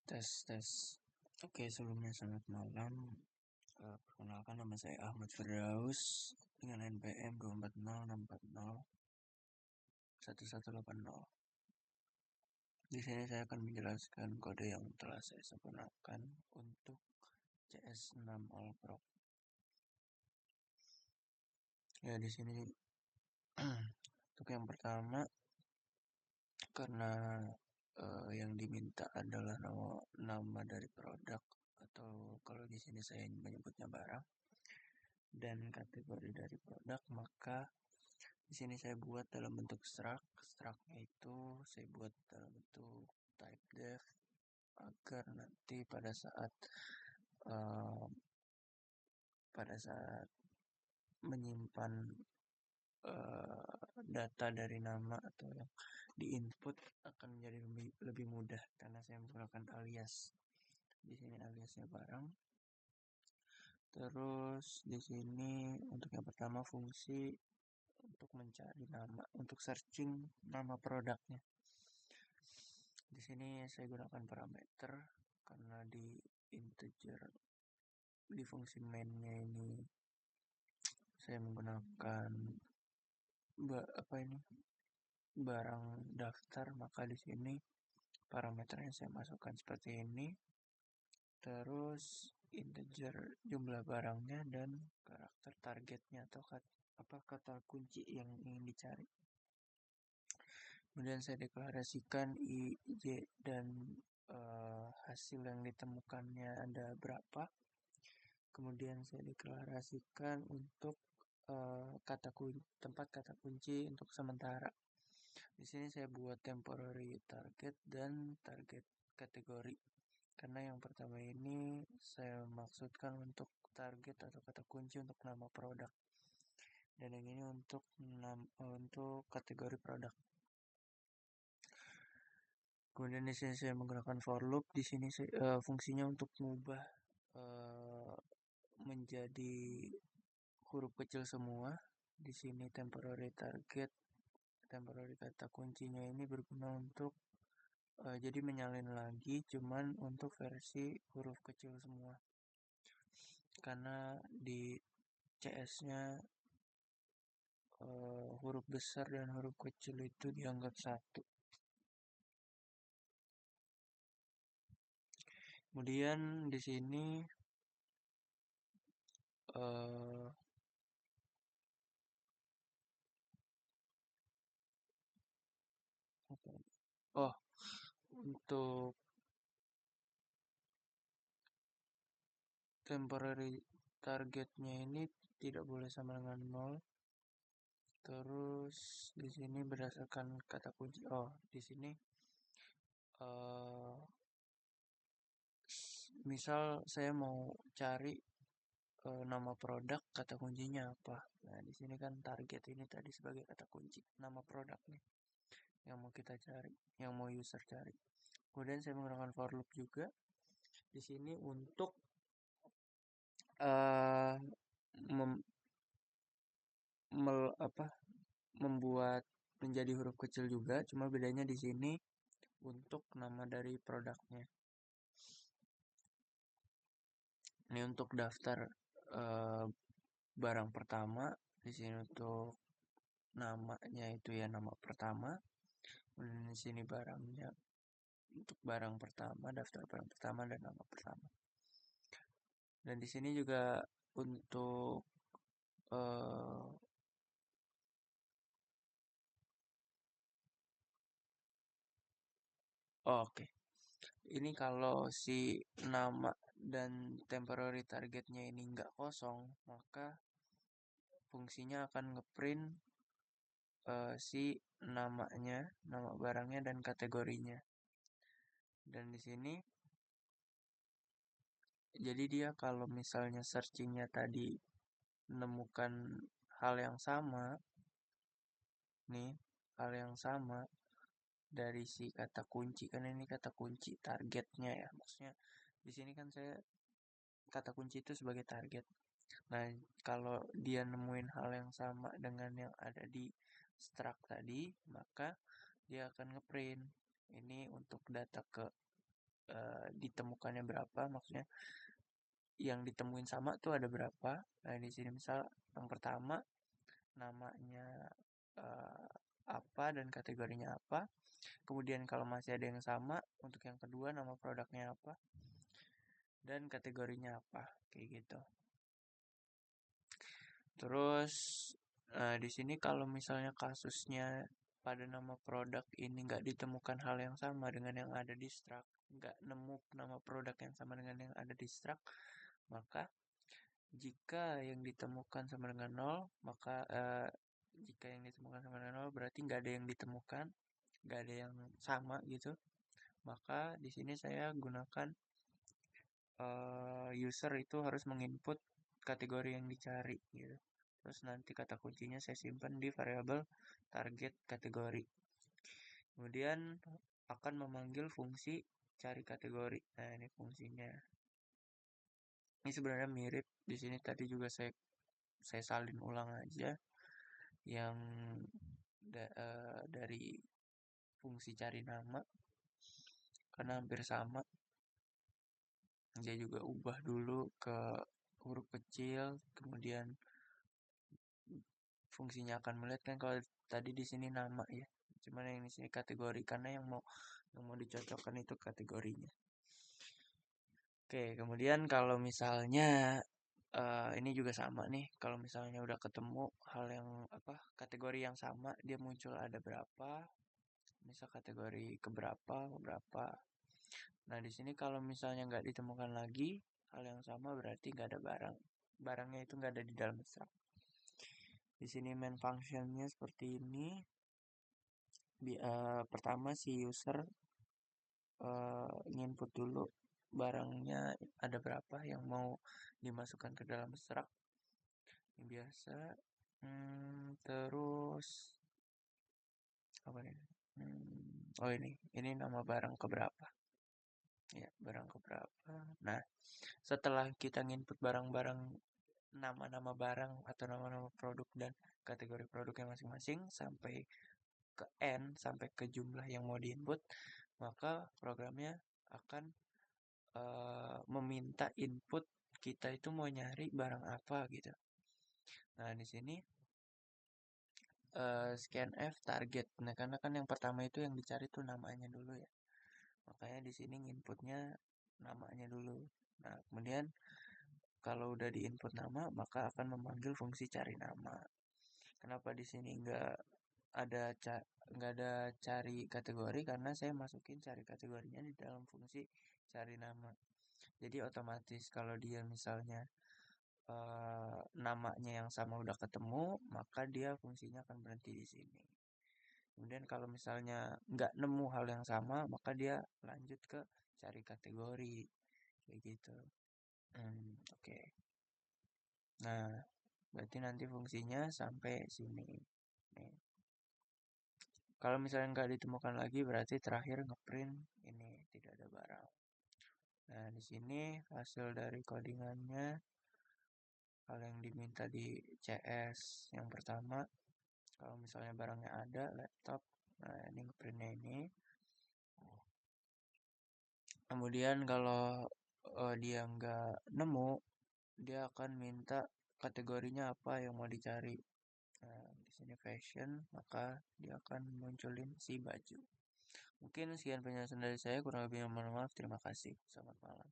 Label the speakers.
Speaker 1: Tes tes. Oke, sebelumnya selamat malam. Perkenalkan, nama saya Ahmad Firdaus dengan NPM 2406401180. Di sini saya akan menjelaskan kode yang telah saya sempurnakan untuk CS6 All Pro. Ya, di sini untuk yang pertama, karena yang diminta adalah nama dari produk, atau kalau di sini saya menyebutnya barang, dan kategori dari produk, maka di sini saya buat dalam bentuk struct. Structnya itu saya buat dalam bentuk type def agar nanti pada saat menyimpan data dari nama atau yang di input akan menjadi lebih mudah karena saya menggunakan alias. Di sini aliasnya barang. Terus di sini untuk yang pertama fungsi untuk mencari nama, untuk searching nama produknya. Di sini saya gunakan parameter karena di integer, di fungsi main-nya ini saya menggunakan barang daftar, maka di sini parameternya saya masukkan seperti ini. Terus integer jumlah barangnya dan karakter targetnya atau kata kunci yang ingin dicari. Kemudian saya deklarasikan I, J, dan hasil yang ditemukannya ada berapa. Kemudian saya deklarasikan untuk tempat kata kunci untuk sementara. Di sini saya buat temporary target dan target kategori. Karena yang pertama ini saya maksudkan untuk target atau kata kunci untuk nama produk. Dan yang ini untuk kategori produk. Kemudian di sini saya menggunakan for loop. Di sini fungsinya untuk mengubah menjadi huruf kecil semua. Di sini temporary target, temporary kata kuncinya ini berguna untuk jadi menyalin lagi, cuman untuk versi huruf kecil semua. Karena di CS-nya huruf besar dan huruf kecil itu dianggap satu. Kemudian di sini untuk temporary targetnya ini tidak boleh sama dengan 0. Terus di sini berdasarkan kata kunci. Di sini misal saya mau cari nama produk, kata kuncinya apa. Nah, di sini kan target ini tadi sebagai kata kunci nama produknya yang mau kita cari, yang mau user cari. Kemudian saya menggunakan for loop juga di sini untuk membuat menjadi huruf kecil juga, cuma bedanya di sini untuk nama dari produknya. Ini untuk daftar barang pertama. Di sini untuk namanya itu ya nama pertama. Dan di sini barangnya untuk barang pertama, daftar barang pertama dan nama pertama. Dan di sini juga untuk Oke. Ini kalau si nama dan temporary targetnya ini nggak kosong, maka fungsinya akan ngeprint si namanya, nama barangnya dan kategorinya. Dan di sini jadi dia kalau misalnya searchingnya tadi menemukan hal yang sama, dari si kata kunci, kan ini kata kunci targetnya ya, maksudnya di sini kan saya kata kunci itu sebagai target. Nah, kalau dia nemuin hal yang sama dengan yang ada di struct tadi, maka dia akan ngeprint ini untuk data ke ditemukannya berapa, maksudnya yang ditemuin sama tuh ada berapa. Nah di sini misal yang pertama namanya eh, apa dan kategorinya apa. Kemudian kalau masih ada yang sama, untuk yang kedua nama produknya apa dan kategorinya apa, kayak gitu. Terus di sini kalau misalnya kasusnya pada nama produk ini nggak ditemukan hal yang sama dengan yang ada di struct, nggak nemu nama produk yang sama dengan yang ada di struct, maka jika yang ditemukan sama dengan nol, maka jika yang ditemukan sama dengan nol berarti nggak ada yang ditemukan, nggak ada yang sama gitu. Maka di sini saya gunakan user itu harus menginput kategori yang dicari gitu. Terus nanti kata kuncinya saya simpan di variabel target kategori. Kemudian akan memanggil fungsi cari kategori. Nah, ini fungsinya. Ini sebenarnya mirip di sini tadi juga saya salin ulang aja yang dari fungsi cari nama karena hampir sama. Dia juga ubah dulu ke huruf kecil, kemudian fungsinya akan melihat kan kalau tadi di sini nama ya. Cuman yang di sini kategori karena yang mau dicocokkan itu kategorinya. Oke, kemudian kalau misalnya ini juga sama nih. Kalau misalnya udah ketemu hal yang kategori yang sama, dia muncul ada berapa, misal kategori keberapa. Nah, di sini kalau misalnya nggak ditemukan lagi hal yang sama berarti nggak ada barang. Barangnya itu nggak ada di dalam struct. Di sini main functionnya seperti ini. Pertama si user nginput dulu barangnya ada berapa yang mau dimasukkan ke dalam struct. Ini biasa. Terus apa nih? Oh ini nama barang keberapa? Ya, barang keberapa. Nah, setelah kita nginput barang-barang nama-nama barang atau nama-nama produk dan kategori produknya masing-masing sampai ke N, sampai ke jumlah yang mau diinput, maka programnya akan meminta input kita itu mau nyari barang apa gitu. Nah, di sini scanf target. Nah, karena kan yang pertama itu yang dicari tuh namanya dulu ya. Makanya di sini inputnya namanya dulu. Nah, kemudian kalau udah diinput nama, maka akan memanggil fungsi cari nama. Kenapa di sini nggak ada cari kategori? Karena saya masukin cari kategorinya di dalam fungsi cari nama. Jadi otomatis kalau dia misalnya namanya yang sama udah ketemu, maka dia fungsinya akan berhenti di sini. Kemudian kalau misalnya nggak nemu hal yang sama, maka dia lanjut ke cari kategori, kayak gitu. Oke. Nah, berarti nanti fungsinya sampai sini. Nih. Kalau misalnya nggak ditemukan lagi, berarti terakhir ngeprint ini tidak ada barang. Nah, di sini hasil dari codingannya, hal yang diminta di CS yang pertama, kalau misalnya barangnya ada, laptop, nah ini ngeprintnya ini. Kemudian kalau dia nggak nemu, dia akan minta kategorinya apa yang mau dicari. Nah, di sini fashion, maka dia akan munculin si baju. Mungkin sekian penjelasan dari saya, kurang lebihnya mohon maaf. Terima kasih. Selamat malam.